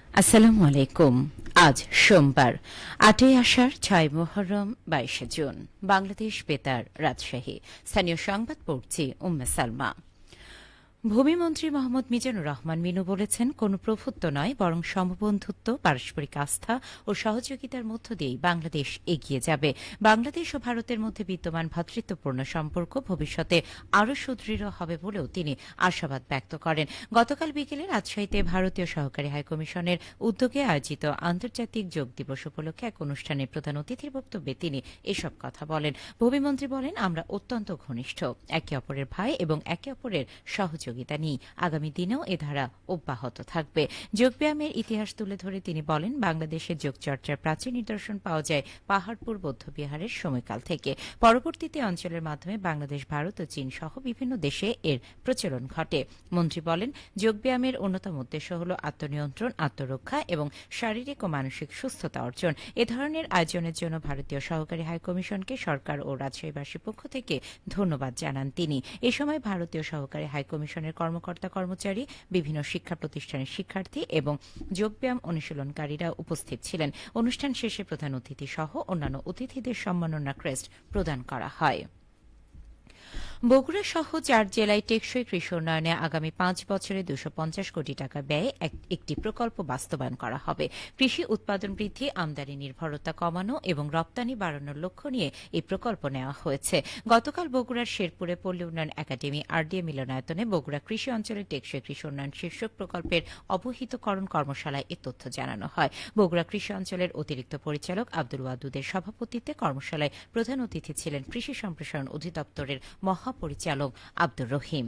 আসসালামু আলাইকুম। আজ সোমবার ৮ই আষাঢ় ৬ মুহররম ২২ জুন। বাংলাদেশ বেতার, রাজশাহী। স্থানীয় সংবাদ পড়ছি উম্মে সালমা। ভূমিমন্ত্রী মোহাম্মদ মিজানুর রহমান মিনু বলেছেন, কোন প্রভুত্ব নয় বরং সমবন্ধুত্ব, পারস্পরিক আস্থা ও সহযোগিতার মধ্য দিয়েই বাংলাদেশ এগিয়ে যাবে। বাংলাদেশ ও ভারতের মধ্যে বিদ্যমান ভ্রাতৃত্বপূর্ণ সম্পর্ক ভবিষ্যতে আরও সুদৃঢ় হবে বলেও তিনি আশাবাদ ব্যক্ত করেন। গতকাল বিকেলে রাজশাহীতে ভারতীয় সহকারী হাইকমিশনের উদ্যোগে আয়োজিত আন্তর্জাতিক যোগ দিবস উপলক্ষে এক অনুষ্ঠানে প্রধান অতিথির বক্তব্যে তিনি এসব কথা বলেন। ভূমিমন্ত্রী বলেন, আমরা অত্যন্ত ঘনিষ্ঠ, একে অপরের ভাই এবং একে অপরের সহযোগিতা নিয়ে আগামী দিনেও এ ধারা অব্যাহত থাকবে। যোগব্যায়ামের ইতিহাস তুলে ধরে তিনি বলেন, বাংলাদেশের যোগচর্চার প্রাচীন নিদর্শন পাওয়া যায় পাহাড়পুর বৌদ্ধবিহারের সময়কাল থেকে। পরবর্তীতে অঞ্চলের মাধ্যমে বাংলাদেশ, ভারত ও চীন সহ বিভিন্ন দেশে এর প্রচলন ঘটে। মন্ত্রী বলেন, যোগব্যায়ামের অন্যতম উদ্দেশ্য হল আত্মনিয়ন্ত্রণ, আত্মরক্ষা এবং শারীরিক ও মানসিক সুস্থতা অর্জন। এ ধরনের আয়োজনের জন্য ভারতীয় সহকারী হাইকমিশনকে সরকার ও রাজশাহীবাসীর পক্ষ থেকে ধন্যবাদ জানান তিনি। এ সময় ভারতীয় সহকারী হাইকমিশনের কর্মকর্তা কর্মচারী, বিভিন্ন শিক্ষা প্রতিষ্ঠানের শিক্ষার্থী এবং যোগব্যায়াম অনুশীলনকারীরা উপস্থিত ছিলেন। অনুষ্ঠান শেষে প্রধান অতিথি সহ অন্যান্য অতিথিদের সম্মাননা ক্রেস্ট প্রদান করা হয়। বগুড়া সহ ৪ জেলায় টেকসই কৃষি উন্নয়নে আগামী ৫ বছরে ২৫০ কোটি টাকা ব্যয়ে একটি প্রকল্প বাস্তবায়ন করা হবে। কৃষি উৎপাদন বৃদ্ধি, আমদানি নির্ভরতা কমানো এবং রপ্তানি বাড়ানোর লক্ষ্য নিয়ে এই প্রকল্প নেওয়া হয়েছে। গতকাল বগুড়ার শেরপুরে পল্লী উন্নয়ন একাডেমি আরডিএ মিলনায়তনে বগুড়া কৃষি অঞ্চলের টেকসই কৃষি উন্নয়ন শীর্ষক প্রকল্পের অবহিতকরণ কর্মশালায় এ তথ্য জানানো হয়। বগুড়া কৃষি অঞ্চলের অতিরিক্ত পরিচালক আব্দুল ওয়াদুদের সভাপতিত্বে কর্মশালায় প্রধান অতিথি ছিলেন কৃষি সম্প্রসারণ অধিদপ্তরের মহাপরিচালক আব্দুর রহিম।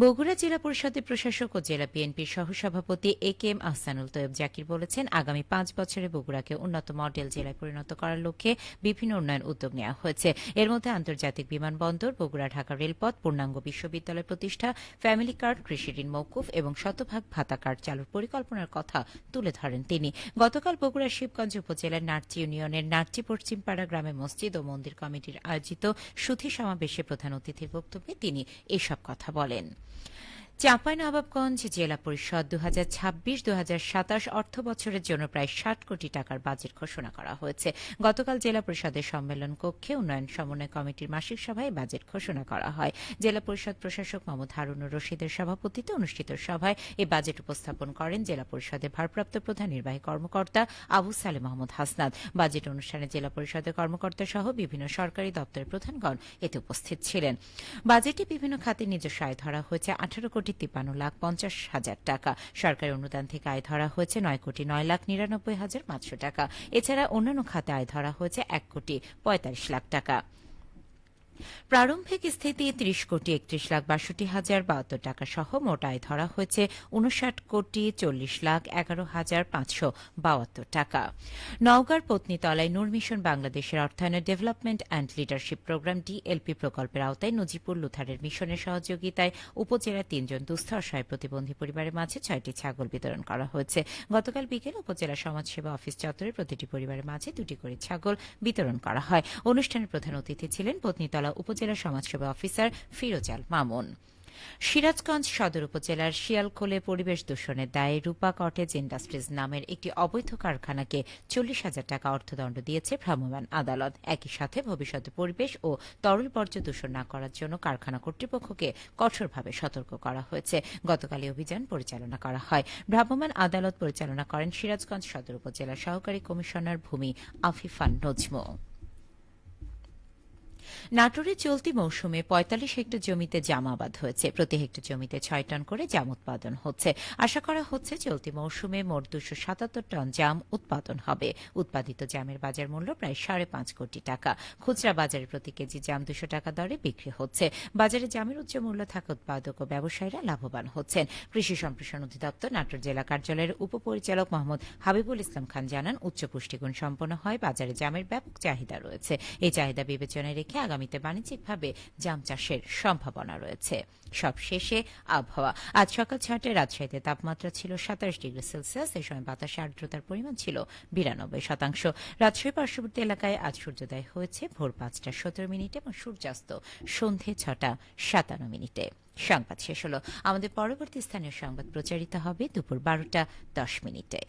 বগুড়া জেলা পরিষদের প্রশাসক ও জেলা বিএনপির সহসভাপতি এ কে এম আহসানুল তৈয়ব জাকির বলেছেন, আগামী ৫ বছরে বগুড়াকে উন্নত মডেল জেলায় পরিণত করার লক্ষ্যে বিভিন্ন উন্নয়ন উদ্যোগ নেওয়া হয়েছে। এর মধ্যে আন্তর্জাতিক বিমানবন্দর, বগুড়া ঢাকা রেলপথ, পূর্ণাঙ্গ বিশ্ববিদ্যালয় প্রতিষ্ঠা, ফ্যামিলি কার্ড, কৃষি ঋণ মওকুফ এবং শতভাগ ভাতা কার্ড চালুর পরিকল্পনার কথা তুলে ধরেন তিনি। গতকাল বগুড়ার শিবগঞ্জ উপজেলার নাটচি ইউনিয়নের নাটচি পশ্চিমপাড়া গ্রামে মসজিদ ও মন্দির কমিটির আয়োজিত সুধী সমাবেশে প্রধান অতিথির বক্তব্যে তিনি এসব কথা বলেন। চাঁপাইনবাবগঞ্জ জেলা পরিষদ ২০২৬-২০২৭ অর্থ বছরের জন্য প্রায় ৬০ কোটি টাকার বাজেট ঘোষণা করা হয়েছে। গতকাল জেলা পরিষদের সম্মেলন কক্ষে উন্নয়ন সমন্বয় কমিটির মাসিক সভায় বাজেট ঘোষণা করা হয়। জেলা পরিষদ প্রশাসক মোহাম্মদ হারুনুর রশিদের সভাপতিত্বে অনুষ্ঠিত সভায় এই বাজেট উপস্থাপন করেন জেলা পরিষদের ভারপ্রাপ্ত প্রধান নির্বাহী কর্মকর্তা আবু সালেহ মাহমুদ হাসনাত। বাজেট অনুষ্ঠানে জেলা পরিষদের কর্মকর্তা সহ বিভিন্ন সরকারি দপ্তরের প্রধানগণ এতে উপস্থিত ছিলেন। বাজেটে বিভিন্ন খাতে নিজস্ব আয় ধরা হয়েছে ১৮,৫৩,৫০,০০০ টাকা। সরকারি অনুদান থেকে আয় ধরা হয়েছে ৯,৯,৯৯,৫০০ টাকা। এছাড়া অন্যান্য খাতে আয় ধরা হয়েছে ১,৪৫,০০,০০০ টাকা। প্রারম্ভিক স্থিতি ৩০,৩১,৬২,০৭২ টাকা সহ মোট আয় ধরা হয়েছে ৫৯,৪০,১১,৫৭২ টাকা। নওগাঁর পত্নীতলায় নূর মিশন বাংলাদেশের অর্থায়নে development and leadership programme DLP প্রকল্পের আওতায় নজিপুর লুথারের মিশনের সহযোগিতায় উপজেলার ৩ জন দুস্থ অসহায় প্রতিবন্ধী পরিবারের মাঝে ৬টি ছাগল বিতরণ করা হয়েছে। গতকাল বিকেলে উপজেলা সমাজসেবা অফিস চত্বরে প্রতিটি পরিবারের মাঝে ২টি করে ছাগল বিতরণ করা হয়। অনুষ্ঠানে প্রধান অতিথি ছিলেন পত্নীতলা উপজেলা সমাজসেবা অফিসার ফিরোজ আল মামুন। সিরাজগঞ্জ সদর উপজেলার শিয়ালখোলে পরিবেশ দূষণের দায়ে রূপা কটেজ ইন্ডাস্ট্রিজ নামের একটি অবৈধ কারখানাকে ৪০,০০০ টাকা অর্থদণ্ড দিয়েছে ভ্রাম্যমাণ আদালত। একই সাথে ভবিষ্যতে পরিবেশ ও তরল বর্জ্য দূষণ না করার জন্য কারখানা কর্তৃপক্ষকে কঠোরভাবে সতর্ক করা হয়েছে। গতকাল এই অভিযান পরিচালনা করা হয়। ভ্রাম্যমাণ আদালত পরিচালনা করেন সিরাজগঞ্জ সদর উপজেলার সহকারী কমিশনার ভূমি আফিফান নজমু। নাটোরে চলতি মৌসুমে ৪৫ হেক্টর জমিতে জাম আবাদ হয়েছে। প্রতি হেক্টর জমিতে ৬ টন করে জাম উৎপাদন হচ্ছে। আশা করা হচ্ছে চলতি মৌসুমে মোট ২৭৭ টন জাম উৎপাদন হবে। উৎপাদিত জামের বাজার মূল্য প্রায় ৫.৫ কোটি টাকা। খুচরা বাজারে প্রতি কেজি জাম ২০০ টাকা দরে বিক্রি হচ্ছে। বাজারে জামের উচ্চ মূল্য থাকা উৎপাদক ও ব্যবসায়ীরা লাভবান হচ্ছেন। কৃষি সম্প্রসারণ অধিদপ্তর নাটোর জেলা কার্যালয়ের উপপরিচালক মোহাম্মদ হাবিবুল ইসলাম খান জানান, উচ্চ পুষ্টিগুণ সম্পন্ন হয় বাজারে জামের ব্যাপক চাহিদা রয়েছে। এই চাহিদা বিবেচনায় রেখে আগামী আগামীতে বাণিজ্যিকভাবে জাম চাষের সম্ভাবনা রয়েছে। সবশেষে আবহাওয়া। আজ সকাল 6টায় রাজশাহীতে তাপমাত্রা ছিল 27 ডিগ্রি সেলসিয়াস। এই সময় বাতাসে আর্দ্রতার পরিমাণ ছিল 92%। রাজশাহী পার্শ্ববর্তী এলাকায় আজ সূর্যোদয় হয়েছে ভোর 5টা 17 মিনিটে এবং সূর্যাস্ত সন্ধে 6টা 57 মিনিটে। সংবাদ শেষ হলো। আমাদের পরবর্তী স্থানীয় সংবাদ প্রচারিত হবে দুপুর 12টা 10 মিনিটে।